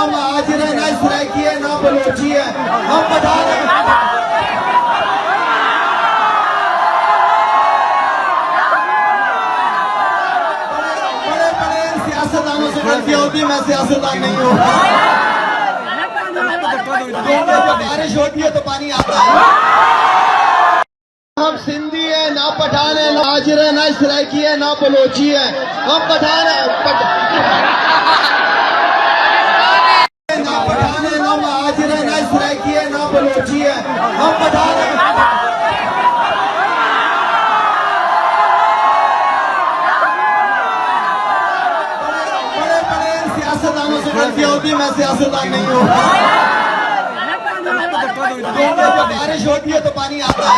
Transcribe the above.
Muhajir है, ना सराइकी है, ना बलोची है। हम पठान हैं। बड़े बड़े सियासतदानों से गलती होती है, मैं सियासतदान नहीं हूँ। जब बारिश होती है तो पानी आता है। हम सिंधी है, ना पठान है, ना हाजिर है, ना सराइकी है, ना बलोची है। हम पठान है, ना पठान है, ना महाजिर है, ना सराइकी है, ना बलोची है। हम पठान हैं। बड़े बड़े सियासतदानों से गलती होती है, मैं सियासतदान नहीं हूँ। जब बारिश होती है तो पानी आता है।